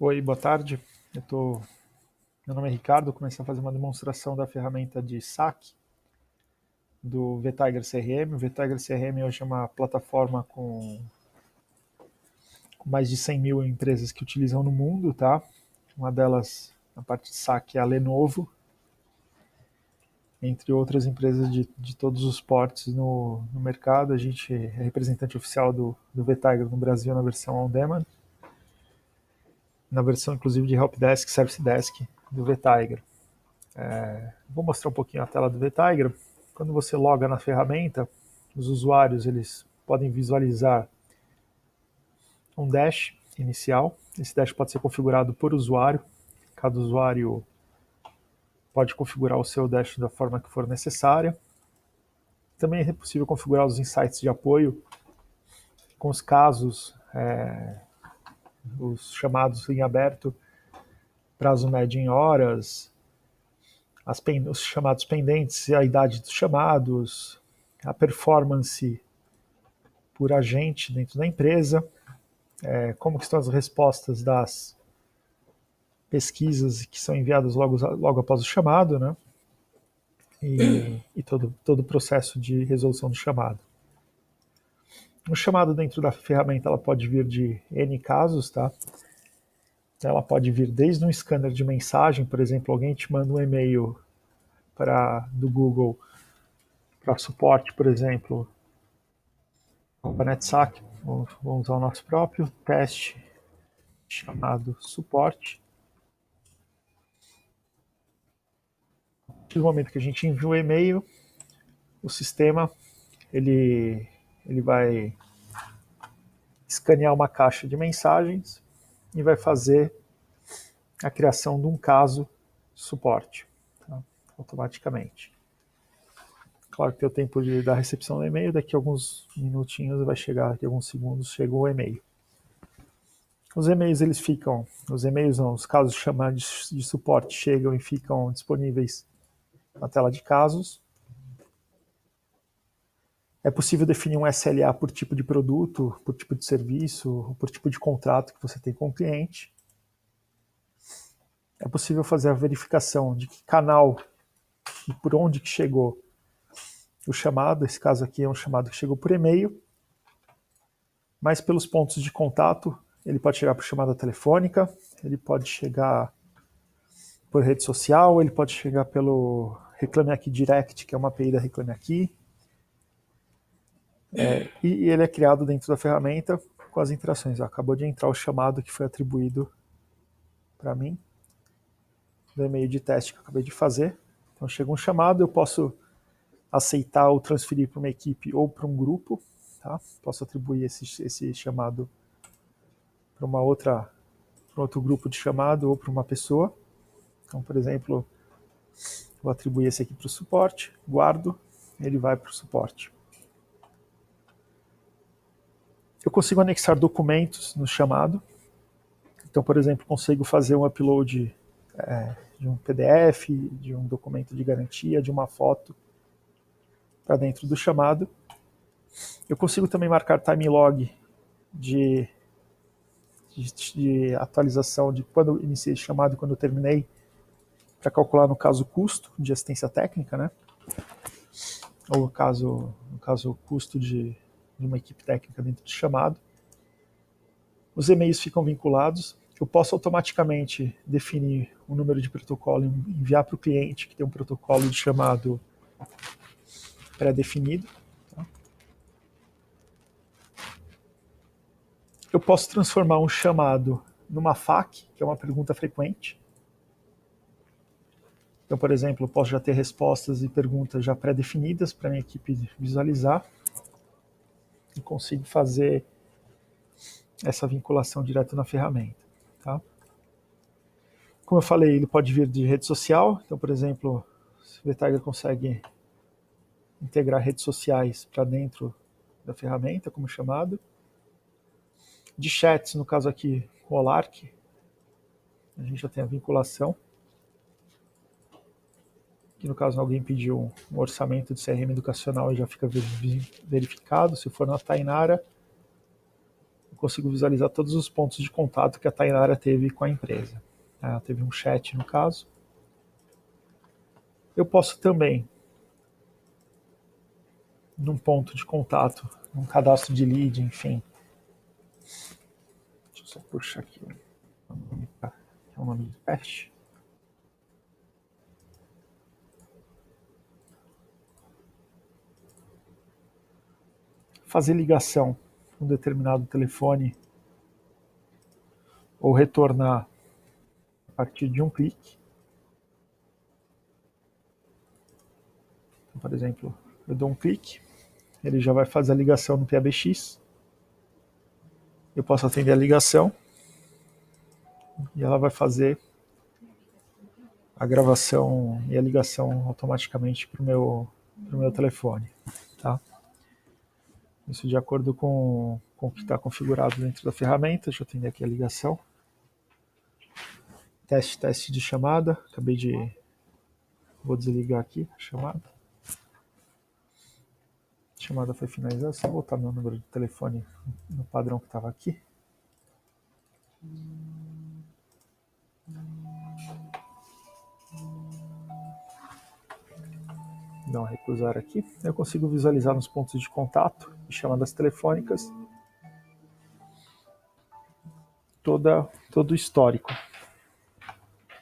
Oi, boa tarde. Meu nome é Ricardo, eu comecei a fazer uma demonstração da ferramenta de saque do VTiger CRM. O VTiger CRM hoje é uma plataforma com mais de 100 mil empresas que utilizam no mundo, tá? Uma delas, na parte de saque, é a Lenovo, entre outras empresas de todos os portes no mercado. A gente é representante oficial do VTiger no Brasil na versão on-demand, na versão inclusive de Helpdesk, Service Desk do VTiger. Vou mostrar um pouquinho a tela do VTiger. Quando você loga na ferramenta, os usuários eles podem visualizar um dash inicial. Esse dash pode ser configurado por usuário. Cada usuário pode configurar o seu dash da forma que for necessária. Também é possível configurar os insights de apoio com os casos, os chamados em aberto, prazo médio em horas, os chamados pendentes, a idade dos chamados, a performance por agente dentro da empresa, como que estão as respostas das pesquisas que são enviadas logo após o chamado, né? E todo o processo de resolução do chamado. O chamado dentro da ferramenta ela pode vir de N casos, tá? Ela pode vir desde um scanner de mensagem, por exemplo, alguém te manda um e-mail do Google para suporte, por exemplo, para NetSac, vamos usar o nosso próprio teste chamado suporte. No momento que a gente envia o e-mail, o sistema ele vai escanear uma caixa de mensagens e vai fazer a criação de um caso suporte, tá? Automaticamente. Claro que tem o tempo da recepção do e-mail, daqui a alguns minutinhos vai chegar, daqui a alguns segundos chega o e-mail. Os e-mails os casos chamados de suporte chegam e ficam disponíveis na tela de casos. É possível definir um SLA por tipo de produto, por tipo de serviço, por tipo de contrato que você tem com o cliente. É possível fazer a verificação de que canal e por onde que chegou o chamado. Esse caso aqui é um chamado que chegou por e-mail, mas pelos pontos de contato, ele pode chegar por chamada telefônica, ele pode chegar por rede social, ele pode chegar pelo Reclame Aqui Direct, que é uma API da Reclame Aqui. E ele é criado dentro da ferramenta com as interações. Acabou de entrar o chamado que foi atribuído para mim, do e-mail de teste que eu acabei de fazer. Então chega um chamado, eu posso aceitar ou transferir para uma equipe ou para um grupo. Tá? Posso atribuir esse chamado para outro grupo de chamado ou para uma pessoa. Então, por exemplo, vou atribuir esse aqui para o suporte, guardo, ele vai para o suporte. Eu consigo anexar documentos no chamado. Então, por exemplo, consigo fazer um upload de um PDF, de um documento de garantia, de uma foto para dentro do chamado. Eu consigo também marcar time log de atualização de quando eu iniciei o chamado e quando eu terminei, para calcular, no caso, o custo de assistência técnica, né? Ou no caso o custo de uma equipe técnica dentro do chamado. Os e-mails ficam vinculados. Eu posso automaticamente definir um número de protocolo e enviar para o cliente que tem um protocolo de chamado pré-definido. Tá? Eu posso transformar um chamado numa FAQ, que é uma pergunta frequente. Então, por exemplo, eu posso já ter respostas e perguntas já pré-definidas para a minha equipe visualizar. E consigo fazer essa vinculação direto na ferramenta. Tá? Como eu falei, ele pode vir de rede social. Então, por exemplo, o VTiger consegue integrar redes sociais para dentro da ferramenta, como chamado. De chats, no caso aqui, o Olark, a gente já tem a vinculação. Aqui, no caso, alguém pediu um orçamento de CRM educacional e já fica verificado. Se for na Tainara, eu consigo visualizar todos os pontos de contato que a Tainara teve com a empresa. Ela teve um chat, no caso. Eu posso também, num ponto de contato, num cadastro de lead, enfim. Deixa eu só puxar aqui. É o nome de teste. Fazer ligação com um determinado telefone ou retornar a partir de um clique. Então, por exemplo, eu dou um clique, ele já vai fazer a ligação no PABX. Eu posso atender a ligação e ela vai fazer a gravação e a ligação automaticamente para o meu telefone. Tá? Isso de acordo com o que está configurado dentro da ferramenta. Deixa eu atender aqui a ligação. Teste de chamada. Vou desligar aqui a chamada. A chamada foi finalizada. Só voltar meu número de telefone no padrão que estava aqui. Dar um recusar aqui. Eu consigo visualizar nos pontos de contato e chamadas telefônicas todo o histórico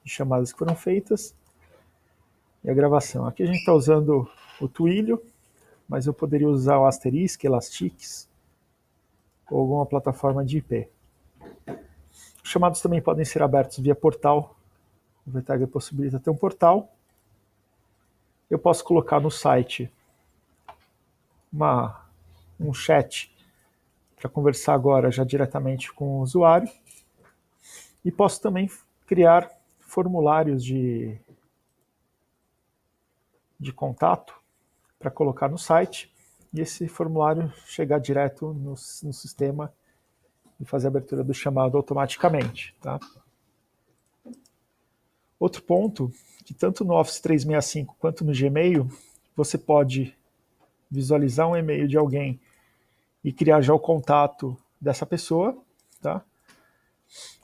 de chamadas que foram feitas e a gravação. Aqui a gente está usando o Twilio, mas eu poderia usar o Asterisk, Elastix ou alguma plataforma de IP. Os chamados também podem ser abertos via portal. O VTiger possibilita ter um portal. Eu posso colocar no site um chat para conversar agora já diretamente com o usuário. E posso também criar formulários de contato para colocar no site e esse formulário chegar direto no sistema e fazer a abertura do chamado automaticamente. Tá? Outro ponto, que tanto no Office 365 quanto no Gmail, você pode visualizar um e-mail de alguém e criar já o contato dessa pessoa. Tá?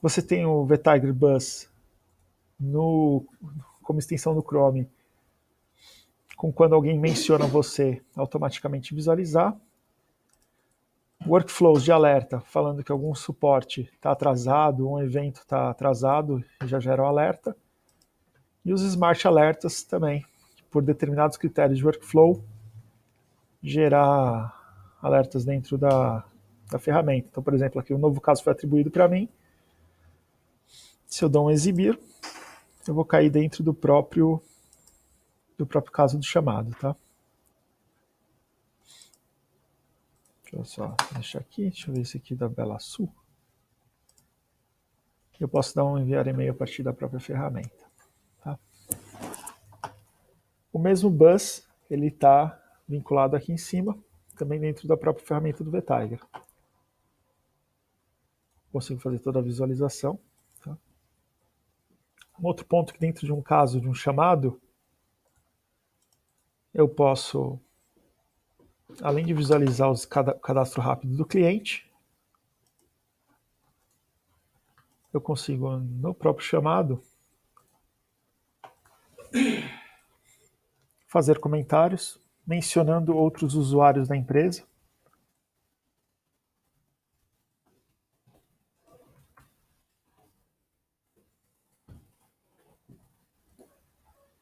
Você tem o VTiger Buzz como extensão do Chrome, com quando alguém menciona você, automaticamente visualizar. Workflows de alerta, falando que algum suporte está atrasado, um evento está atrasado, já gera um alerta. E os Smart Alertas também, por determinados critérios de workflow, gerar alertas dentro da ferramenta. Então, por exemplo, aqui um novo caso foi atribuído para mim. Se eu dou um exibir, eu vou cair dentro do próprio caso do chamado. Tá? Deixa eu só deixar aqui, deixa eu ver esse aqui da Bela Sul. Eu posso dar um enviar e-mail a partir da própria ferramenta. Tá? O mesmo bus, ele está vinculado aqui em cima, também dentro da própria ferramenta do VTiger. Consigo fazer toda a visualização. Tá? Um outro ponto que dentro de um caso de um chamado, eu posso, além de visualizar o cadastro rápido do cliente, eu consigo, no próprio chamado, fazer comentários mencionando outros usuários da empresa.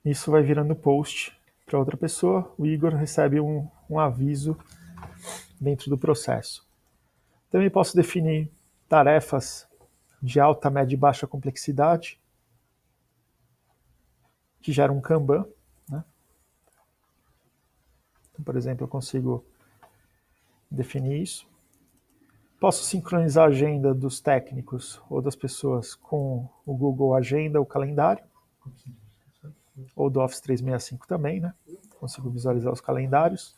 Isso vai virando post para outra pessoa. O Igor recebe um aviso dentro do processo. Também posso definir tarefas de alta, média e baixa complexidade, que geram um Kanban. Né? Então, por exemplo, eu consigo definir isso. Posso sincronizar a agenda dos técnicos ou das pessoas com o Google Agenda, o calendário, ou do Office 365 também, né? Consigo visualizar os calendários.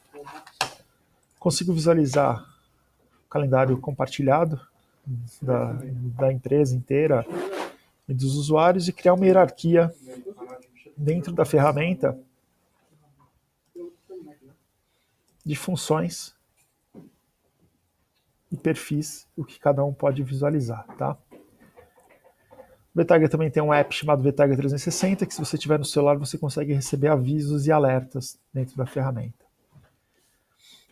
Consigo visualizar o calendário compartilhado da empresa inteira e dos usuários e criar uma hierarquia dentro da ferramenta de funções e perfis, o que cada um pode visualizar, tá? O VTiger também tem um app chamado VTiger 360, que se você tiver no celular, você consegue receber avisos e alertas dentro da ferramenta.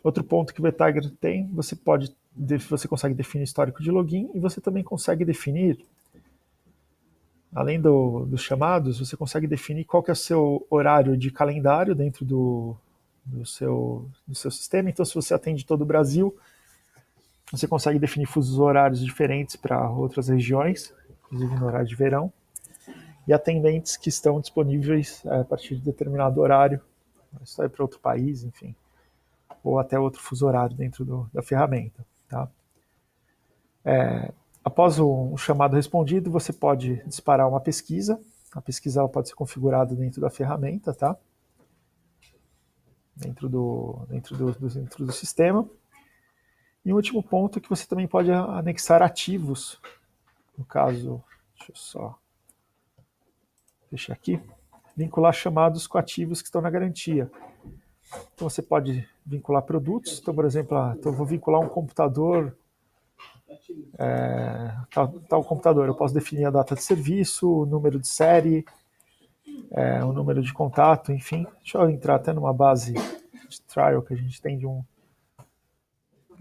Outro ponto que o VTiger tem, você consegue definir histórico de login e você também consegue definir, além dos chamados, você consegue definir qual que é o seu horário de calendário dentro do seu sistema. Então, se você atende todo o Brasil, você consegue definir fusos horários diferentes para outras regiões, inclusive no horário de verão, e atendentes que estão disponíveis a partir de determinado horário, isso aí para outro país, enfim, ou até outro fuso horário dentro da ferramenta. Tá? Após um chamado respondido, você pode disparar uma pesquisa. A pesquisa ela pode ser configurada dentro da ferramenta, tá? Dentro do sistema. E o último ponto é que você também pode anexar ativos. No caso, deixa eu só fechar aqui. Vincular chamados com ativos que estão na garantia. Então você pode vincular produtos. Então, por exemplo, eu vou vincular um computador, tal computador. Eu posso definir a data de serviço, o número de série, o número de contato, enfim. Deixa eu entrar até numa base de trial que a gente tem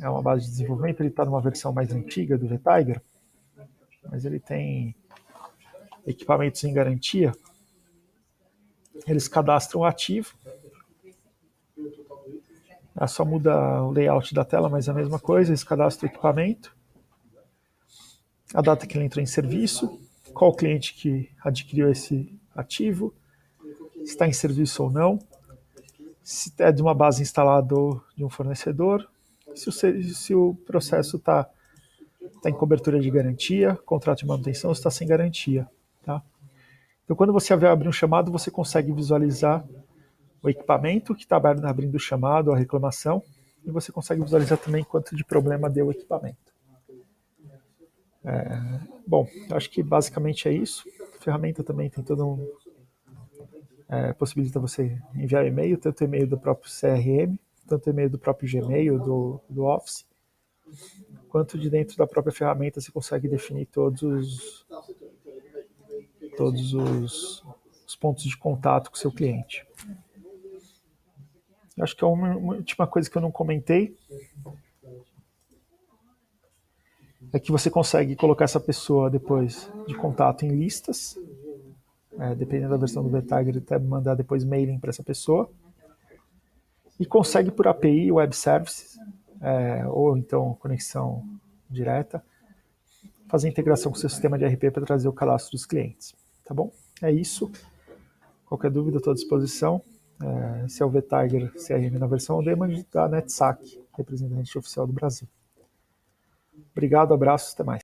é uma base de desenvolvimento. Ele está numa versão mais antiga do VTiger, mas ele tem equipamentos em garantia. Eles cadastram o ativo. Só muda o layout da tela, mas é a mesma coisa. Eles cadastram o equipamento, a data que ele entrou em serviço, qual cliente que adquiriu esse ativo, se está em serviço ou não, se é de uma base instalada ou de um fornecedor, se o processo está em cobertura de garantia, contrato de manutenção, está sem garantia. Tá? Então, quando você abrir um chamado, você consegue visualizar o equipamento que está abrindo o chamado, a reclamação, e você consegue visualizar também quanto de problema deu o equipamento. Bom, eu acho que basicamente é isso. A ferramenta também tem possibilita você enviar e-mail, tanto e-mail do próprio CRM, tanto e-mail do próprio Gmail, do Office, quanto de dentro da própria ferramenta você consegue definir todos os pontos de contato com o seu cliente. Eu acho que uma última coisa que eu não comentei é que você consegue colocar essa pessoa depois de contato em listas, dependendo da versão do VTiger, até mandar depois mailing para essa pessoa, e consegue por API, Web Services, ou então conexão direta, fazer integração com o seu sistema de RP para trazer o cadastro dos clientes. Tá bom? É isso. Qualquer dúvida, estou à disposição. Esse é o VTiger CRM na versão on-demand da NetSac, representante oficial do Brasil. Obrigado, abraços, até mais.